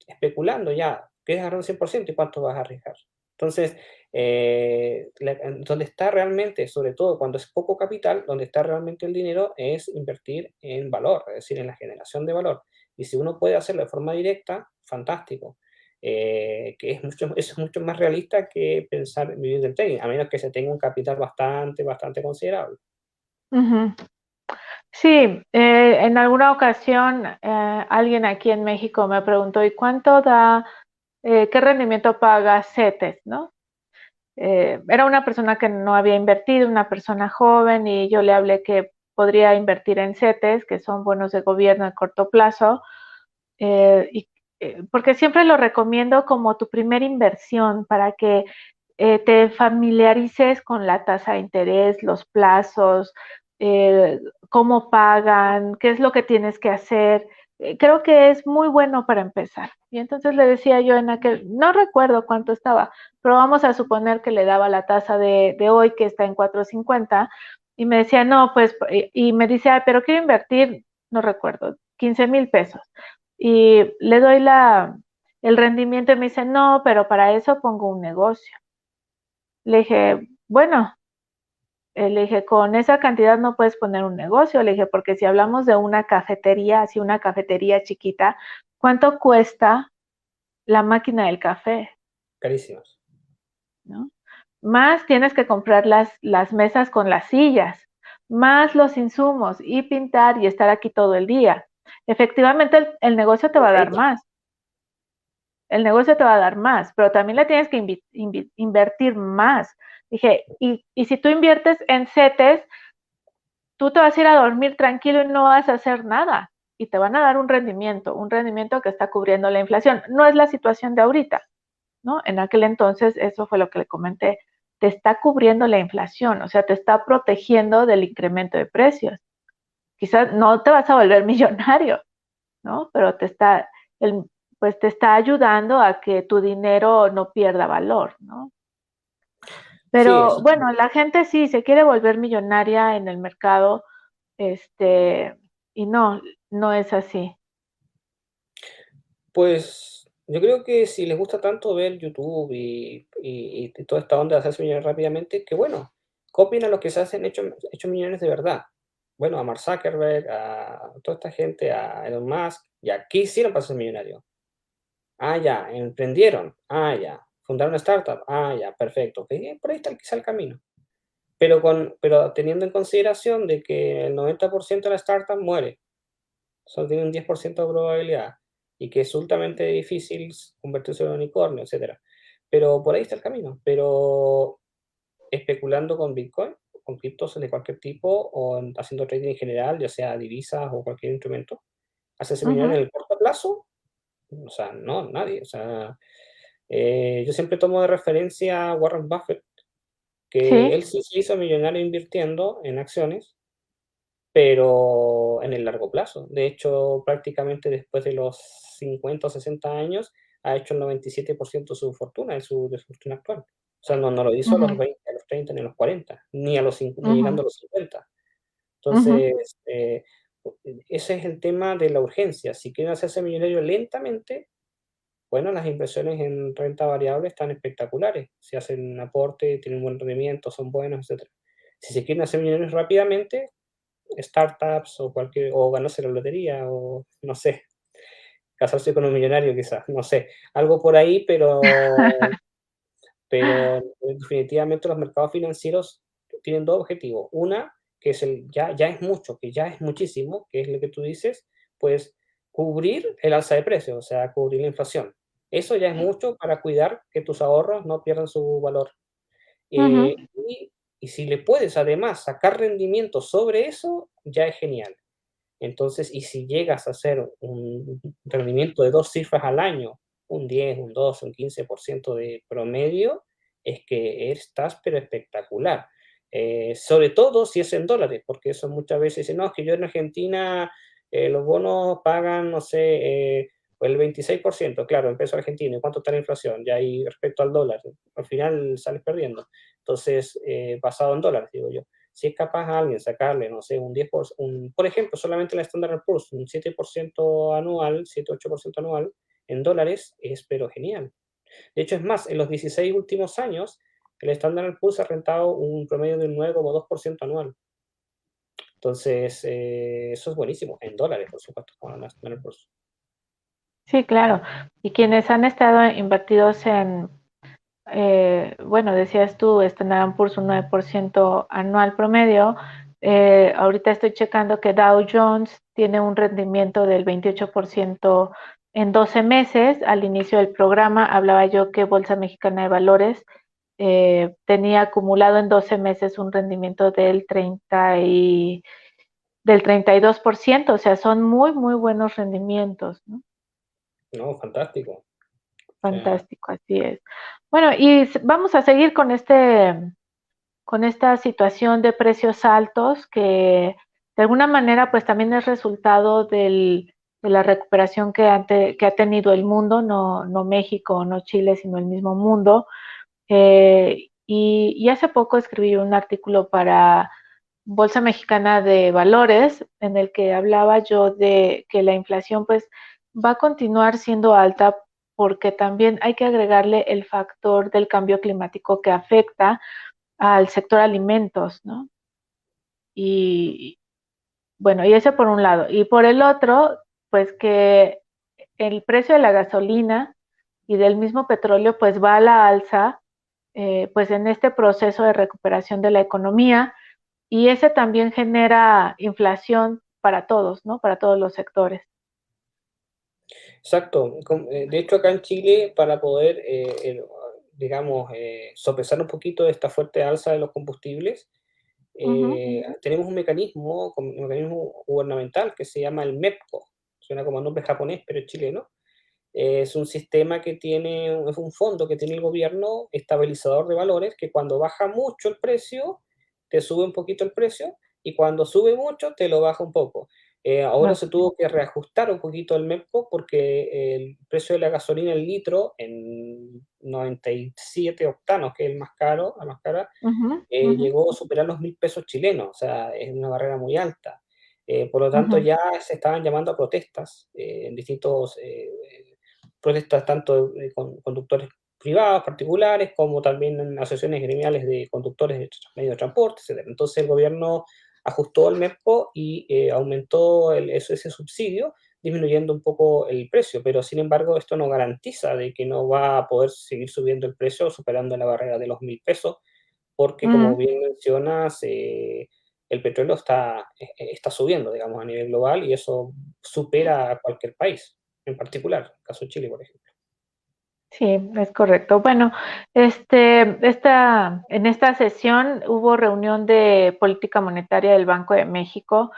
especulando ya, quieres agarrar un 100% y cuánto vas a arriesgar. Entonces, donde está realmente, sobre todo cuando es poco capital, donde está realmente el dinero es invertir en valor, es decir, en la generación de valor. Y si uno puede hacerlo de forma directa, fantástico. Que eso es mucho más realista que pensar en vivir del trading, a menos que se tenga un capital bastante considerable. ujú. Sí, en alguna ocasión alguien aquí en México me preguntó, ¿y cuánto da, qué rendimiento paga CETES, ¿no? Era una persona que no había invertido, una persona joven, y yo le hablé que podría invertir en CETES, que son bonos de gobierno a corto plazo, porque siempre lo recomiendo como tu primera inversión para que te familiarices con la tasa de interés, los plazos, cómo pagan, qué es lo que tienes que hacer. Creo que es muy bueno para empezar. Y entonces le decía yo en aquel, no recuerdo cuánto estaba, pero vamos a suponer que le daba la tasa de hoy que está en 4.50 y me decía, no, pues, y me dice, ay, pero quiero invertir, no recuerdo, 15,000 pesos. Y le doy el rendimiento y me dice, no, pero para eso pongo un negocio. Le dije, bueno, le dije, con esa cantidad no puedes poner un negocio. Le dije, porque si hablamos de una cafetería, así una cafetería chiquita, ¿cuánto cuesta la máquina del café? Carísimos. ¿No? Más tienes que comprar las mesas con las sillas, más los insumos y pintar y estar aquí todo el día. Efectivamente, el negocio te va a dar más. El negocio te va a dar más, pero también le tienes que invertir más. Dije, y si tú inviertes en CETES, tú te vas a ir a dormir tranquilo y no vas a hacer nada. Y te van a dar un rendimiento que está cubriendo la inflación. No es la situación de ahorita, ¿no? En aquel entonces, eso fue lo que le comenté, te está cubriendo la inflación, o sea, te está protegiendo del incremento de precios. Quizás no te vas a volver millonario, ¿no? Pero el, pues te está ayudando a que tu dinero no pierda valor, ¿no? Sí, Pero eso. bueno, la gente sí se quiere volver millonaria en el mercado, y no es así. Pues yo creo que si les gusta tanto ver YouTube y toda esta onda de hacerse millones rápidamente, que bueno, copien a los que se hacen hecho millones de verdad. Bueno, a Mark Zuckerberg, a toda esta gente, a Elon Musk, ya, ¿qué hicieron para ser millonarios? Ah, ya, emprendieron. Ah, ya, fundaron una startup. Ah, ya, perfecto. Ok, por ahí está quizá el camino. Pero teniendo en consideración de que el 90% de la startup muere, solo tiene un 10% de probabilidad y que es altamente difícil convertirse en un unicornio, etcétera. Pero por ahí está el camino. Pero especulando con Bitcoin, con criptos de cualquier tipo o haciendo trading en general, ya sea divisas o cualquier instrumento, hacerse millonario Ujú, en el corto plazo, o sea, no, nadie. O sea, yo siempre tomo de referencia a Warren Buffett, que sí, él sí se hizo millonario invirtiendo en acciones, pero en el largo plazo. De hecho, prácticamente después de los 50 o 60 años, ha hecho el 97% de su fortuna, de su fortuna actual. O sea, no lo hizo a los ujú, 20, a los 30 ni a los 40, ni, ni ujú, llegando a los 50. ujú, Entonces, ese es el tema de la urgencia. Si quieren hacerse millonario lentamente, bueno, las inversiones en renta variable están espectaculares. Si hacen un aporte, tienen un buen rendimiento, son buenos, etc. Si se quieren hacer millonarios rápidamente, startups o ganarse la lotería, o no sé, casarse con un millonario quizás, no sé, algo por ahí, pero definitivamente los mercados financieros tienen dos objetivos. Una, que es ya es mucho, que ya es muchísimo, que es lo que tú dices, pues cubrir el alza de precios, o sea, cubrir la inflación. Eso ya es mucho para cuidar que tus ahorros no pierdan su valor. ujú, Eh, y, y si le puedes además sacar rendimiento sobre eso, ya es genial. Entonces, y si llegas a hacer un rendimiento de dos cifras al año, un 10, un 12, un 15% de promedio, es que estás pero espectacular. Sobre todo si es en dólares, porque eso muchas veces dicen, no, es que yo en Argentina los bonos pagan, no sé, el 26%, claro, en peso argentino, ¿y cuánto está la inflación? Ya ahí respecto al dólar, al final sales perdiendo. Entonces, basado en dólares, digo yo. Si es capaz a alguien sacarle, no sé, un 10%, por ejemplo, solamente la Standard Poor's, un 7% anual, 7-8% anual, en dólares, es pero genial. De hecho, es más, en los 16 últimos años, el Standard Poor's ha rentado un promedio de un 9,2% anual. Entonces, eso es buenísimo, en dólares, por supuesto, con la Standard Poor's. sí, claro. Y quienes han estado invertidos bueno, decías tú, Standard Poor's un 9% anual promedio. Ahorita estoy checando que Dow Jones tiene un rendimiento del 28% en 12 meses. Al inicio del programa hablaba yo que Bolsa Mexicana de Valores tenía acumulado en 12 meses un rendimiento del 32%, o sea, son muy, muy buenos rendimientos, ¿no? No, fantástico. fantástico, así es. Bueno, y vamos a seguir con esta situación de precios altos que de alguna manera pues también es resultado de la recuperación que ha tenido el mundo, no México, no Chile, sino el mismo mundo. Y hace poco escribí un artículo para Bolsa Mexicana de Valores en el que hablaba yo de que la inflación pues va a continuar siendo alta porque también hay que agregarle el factor del cambio climático que afecta al sector alimentos, ¿no? Y bueno, y ese por un lado. Y por el otro, pues que el precio de la gasolina y del mismo petróleo pues va a la alza, pues en este proceso de recuperación de la economía, y ese también genera inflación para todos, ¿no? Para todos los sectores. Exacto. De hecho, acá en Chile, para poder, digamos, sopesar un poquito esta fuerte alza de los combustibles, Ujú, tenemos un mecanismo gubernamental que se llama el MEPCO. Suena como nombre japonés, pero es chileno. Es un sistema que tiene, es un fondo que tiene el gobierno estabilizador de valores que cuando baja mucho el precio, te sube un poquito el precio y cuando sube mucho, te lo baja un poco. Ahora se ok. tuvo que reajustar un poquito el MEPCO porque el precio de la gasolina el litro en 97 octanos, que es el más caro, la más cara, Ujú, ujú, llegó a superar los 1.000 pesos chilenos, o sea, es una barrera muy alta. Por lo tanto, ujú, ya se estaban llamando a protestas en distintos protestas, tanto con conductores privados, particulares, como también en asociaciones gremiales de conductores de medios de transporte, etcétera. Entonces, el gobierno ajustó el MEPCO y aumentó ese subsidio, disminuyendo un poco el precio, pero sin embargo esto no garantiza de que no va a poder seguir subiendo el precio, superando la barrera de los 1.000 pesos, porque como ujú. bien mencionas, el petróleo está subiendo, digamos, a nivel global y eso supera a cualquier país, en particular, el caso de Chile, por ejemplo. Sí, es correcto. Bueno, en esta sesión hubo reunión de política monetaria del Banco de México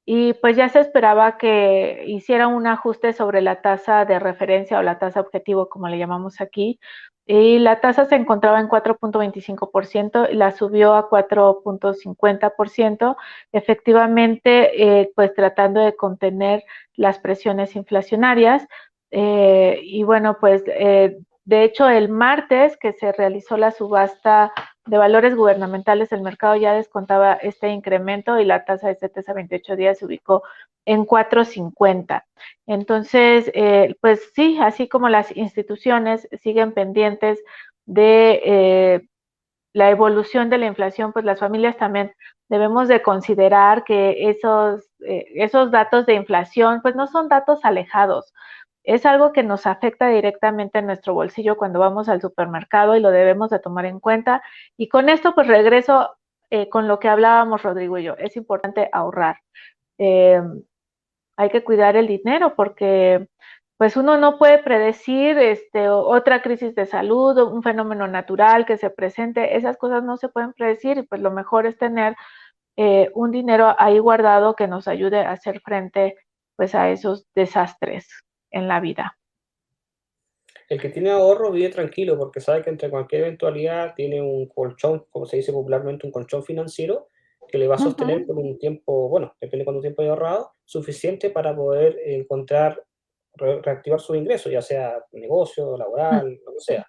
y pues ya se esperaba que hiciera un ajuste sobre la tasa de referencia o la tasa objetivo, como le llamamos aquí, y la tasa se encontraba en 4.25% y la subió a 4.50%, efectivamente, pues tratando de contener las presiones inflacionarias. Y bueno, pues de hecho el martes que se realizó la subasta de valores gubernamentales, el mercado ya descontaba este incremento y la tasa de CETES a 28 días se ubicó en 4.50. Entonces, pues sí, así como las instituciones siguen pendientes de la evolución de la inflación, pues las familias también debemos de considerar que esos datos de inflación, pues no son datos alejados, es algo que nos afecta directamente en nuestro bolsillo cuando vamos al supermercado y lo debemos de tomar en cuenta. Y con esto, pues regreso con lo que hablábamos Rodrigo y yo. Es importante ahorrar. Eh, Hay que cuidar el dinero porque pues uno no puede predecir otra crisis de salud, un fenómeno natural que se presente. Esas cosas no se pueden predecir y pues lo mejor es tener un dinero ahí guardado que nos ayude a hacer frente pues a esos desastres en la vida. El que tiene ahorro vive tranquilo porque sabe que entre cualquier eventualidad tiene un colchón, como se dice popularmente, un colchón financiero que le va a sostener Ujú, por un tiempo, bueno, depende de cuánto tiempo haya ahorrado, suficiente para poder encontrar, reactivar sus ingresos, ya sea negocio, laboral, lo que sea.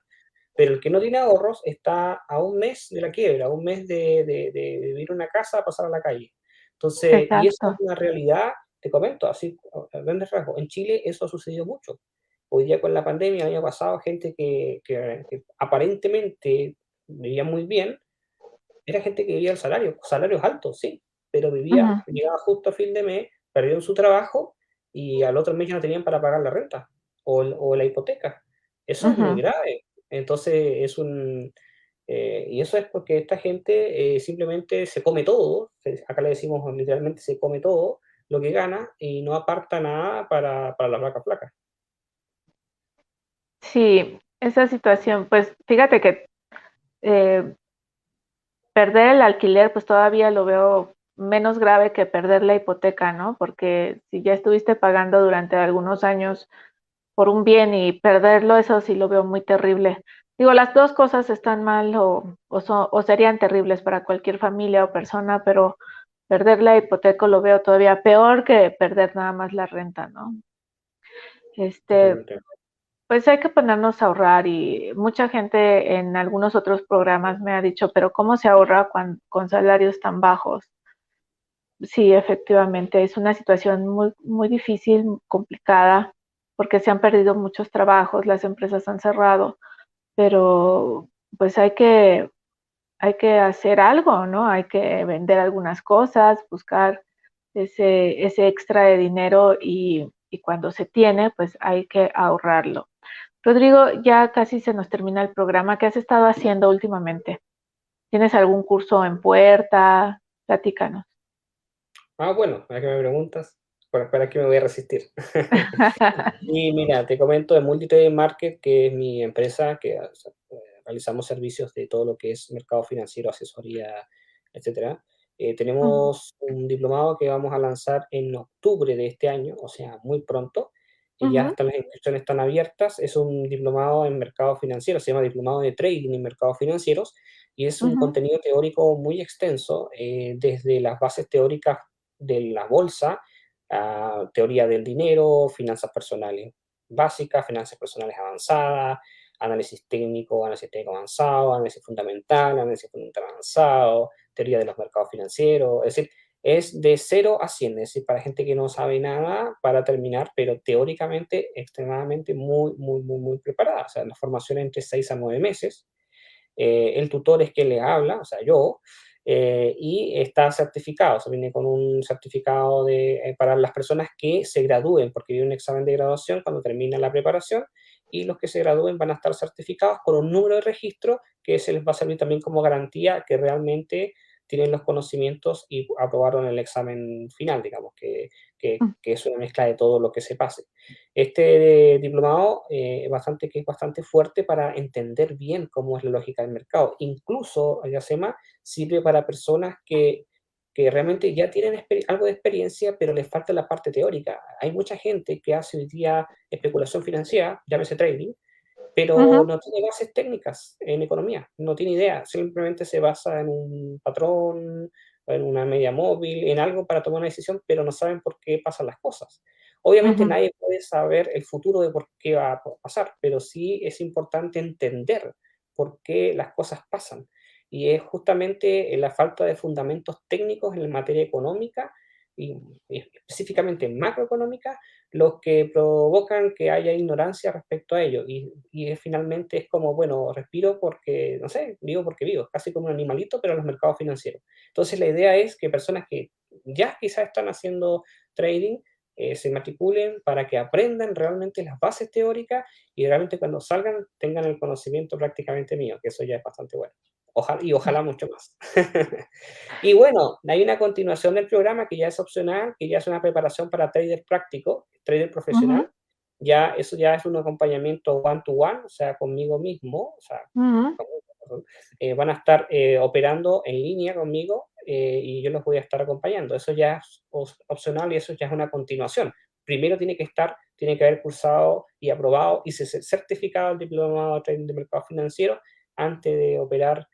Pero el que no tiene ahorros está a un mes de la quiebra, a un mes de vivir en una casa a pasar a la calle. Entonces, y eso es exacto. una realidad, te comento, así a grandes rasgos. En Chile eso ha sucedido mucho. Hoy día con la pandemia, el año pasado, gente que aparentemente vivía muy bien, era gente que vivía al salario, salarios altos, sí, pero Ujú, vivía, llegaba justo a fin de mes, perdieron su trabajo y al otro mes ya no tenían para pagar la renta o la hipoteca. Eso es muy ujú. grave. Entonces, y eso es porque esta gente simplemente se come todo, acá le decimos literalmente se come todo lo que gana y no aparta nada para las vacas flacas. Sí, esa situación, pues fíjate que eh, perder el alquiler, pues todavía lo veo menos grave que perder la hipoteca, ¿no? Porque si ya estuviste pagando durante algunos años por un bien y perderlo, eso sí lo veo muy terrible. Digo, las dos cosas están mal o serían terribles para cualquier familia o persona, pero perder la hipoteca lo veo todavía peor que perder nada más la renta, ¿no? Este, Totalmente. pues hay que ponernos a ahorrar y mucha gente en algunos otros programas me ha dicho, pero ¿cómo se ahorra con salarios tan bajos? Sí, efectivamente, es una situación muy, muy difícil, complicada, porque se han perdido muchos trabajos, las empresas han cerrado, pero pues hay que hacer algo, ¿no? Hay que vender algunas cosas, buscar ese extra de dinero y cuando se tiene, pues hay que ahorrarlo. Rodrigo, ya casi se nos termina el programa. ¿Qué has estado haciendo últimamente? ¿Tienes algún curso en puerta? Platícanos. Bueno, ahora que me preguntas, ¿para qué me voy a resistir? Y mira, te comento de Multitrading Market, que es mi empresa, que o sea, realizamos servicios de todo lo que es mercado financiero, asesoría, etcétera. Ujú, Tenemos un diplomado que vamos a lanzar en octubre de este año, o sea, muy pronto, y ya ujú, están las inscripciones están abiertas. Es un diplomado en mercado financiero, se llama Diplomado de Trading en Mercados Financieros, y es un ujú, contenido teórico muy extenso, desde las bases teóricas de la bolsa, teoría del dinero, finanzas personales básicas, finanzas personales avanzadas, análisis técnico avanzado, análisis fundamental avanzado, teoría de los mercados financieros, es decir, es de 0 a 100, es decir, para gente que no sabe nada para terminar, pero teóricamente extremadamente muy, muy, muy, muy preparada. O sea, la formación entre 6 a 9 meses, el tutor es quien le habla, o sea, yo, y está certificado, o sea, viene con un certificado para las personas que se gradúen, porque viene un examen de graduación cuando termina la preparación, y los que se gradúen van a estar certificados con un número de registro que se les va a servir también como garantía que realmente tienen los conocimientos y aprobaron el examen final, digamos, que es una mezcla de todo lo que se pase. Este diplomado que es bastante fuerte para entender bien cómo es la lógica del mercado. Incluso, Yacema, sirve para personas que realmente ya tienen algo de experiencia, pero les falta la parte teórica. Hay mucha gente que hace hoy día especulación financiera, llámese trading, pero ujú, no tiene bases técnicas en economía, no tiene idea, simplemente se basa en un patrón, en una media móvil, en algo para tomar una decisión, pero no saben por qué pasan las cosas. Obviamente ujú, nadie puede saber el futuro de por qué va a pasar, pero sí es importante entender por qué las cosas pasan. Y es justamente la falta de fundamentos técnicos en materia económica y específicamente macroeconómica los que provocan que haya ignorancia respecto a ello. Finalmente es como, bueno, respiro porque, no sé, vivo porque vivo, casi como un animalito, pero en los mercados financieros. Entonces la idea es que personas que ya quizás están haciendo trading, se matriculen para que aprendan realmente las bases teóricas y realmente cuando salgan tengan el conocimiento prácticamente mío, que eso ya es bastante bueno. Ojalá mucho más. Y bueno, hay una continuación del programa que ya es opcional, que ya es una preparación para trader práctico, trader ujú, profesional. Ya eso ya es un acompañamiento one to one, o sea, conmigo mismo, o sea, ujú, conmigo, perdón. Van a estar operando en línea conmigo, y yo los voy a estar acompañando. Eso ya es opcional y eso ya es una continuación. Primero tiene que haber cursado y aprobado y certificado el diplomado de trading de mercado financiero antes de operar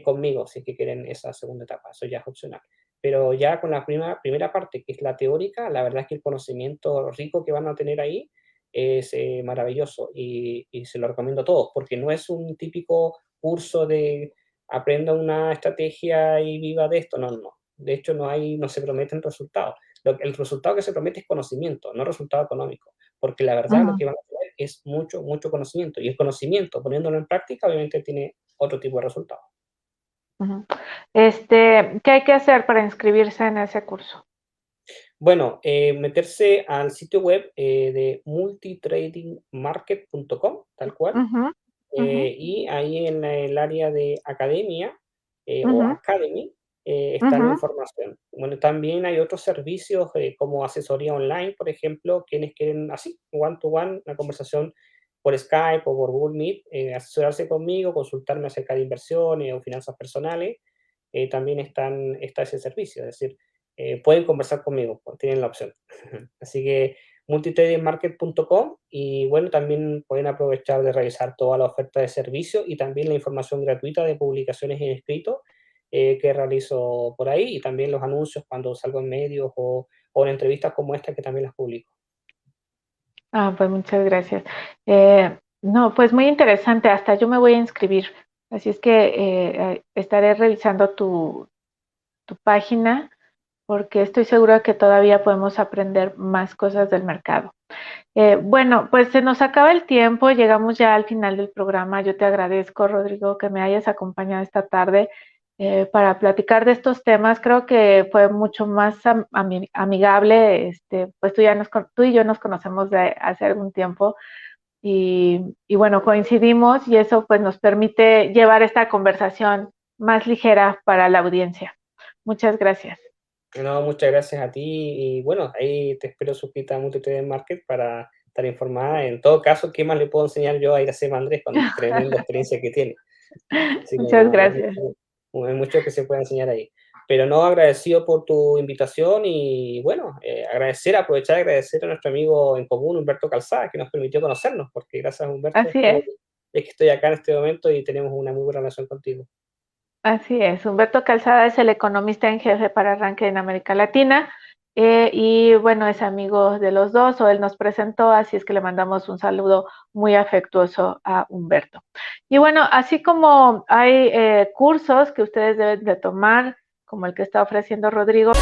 conmigo, si es que quieren esa segunda etapa, eso ya es opcional. Pero ya con la primera parte, que es la teórica, la verdad es que el conocimiento rico que van a tener ahí es maravilloso y se lo recomiendo a todos, porque no es un típico curso de aprenda una estrategia y viva de esto, no, no, no. De hecho, no se prometen resultados. El resultado que se promete es conocimiento, no resultado económico, porque la verdad lo ujú, que van a tener es mucho, mucho conocimiento, y el conocimiento, poniéndolo en práctica, obviamente tiene otro tipo de resultados. ujú. ¿Qué hay que hacer para inscribirse en ese curso? Bueno, meterse al sitio web de multitradingmarket.com, tal cual, Ujú, ujú, y ahí en el área de academia o ujú, academy está la ujú, información. Bueno, también hay otros servicios como asesoría online, por ejemplo, quienes quieren así, one to one, una conversación por Skype o por Google Meet, asesorarse conmigo, consultarme acerca de inversiones o finanzas personales, también está ese servicio, es decir, pueden conversar conmigo, pues, tienen la opción. Así que, multitradingmarket.com, y bueno, también pueden aprovechar de revisar toda la oferta de servicio y también la información gratuita de publicaciones en escrito que realizo por ahí, y también los anuncios cuando salgo en medios o en entrevistas como esta que también las publico. Pues muchas gracias. No, pues muy interesante, hasta yo me voy a inscribir, así es que estaré revisando tu página porque estoy segura que todavía podemos aprender más cosas del mercado. Bueno, pues se nos acaba el tiempo, llegamos ya al final del programa. Yo te agradezco, Rodrigo, que me hayas acompañado esta tarde para platicar de estos temas. Creo que fue mucho más amigable. Pues tú y yo nos conocemos de hace algún tiempo y bueno, coincidimos y eso pues nos permite llevar esta conversación más ligera para la audiencia. Muchas gracias. No, muchas gracias a ti, y bueno, ahí te espero suscrita a Multitrading Market para estar informada. En todo caso, ¿qué más le puedo enseñar yo a Iracema Andrés con tremenda experiencia que tiene? Así que Muchas no, gracias. hay mucho que se puede enseñar ahí. Pero no, agradecido por tu invitación, y bueno, aprovechar de agradecer a nuestro amigo en común, Humberto Calzada, que nos permitió conocernos, porque gracias a Humberto Así es. es que estoy acá en este momento y tenemos una muy buena relación contigo. Así es, Humberto Calzada es el economista en jefe para Arranque en América Latina y bueno, es amigo de los dos o él nos presentó, así es que le mandamos un saludo muy afectuoso a Humberto. Y bueno, así como hay cursos que ustedes deben de tomar, como el que está ofreciendo Rodrigo.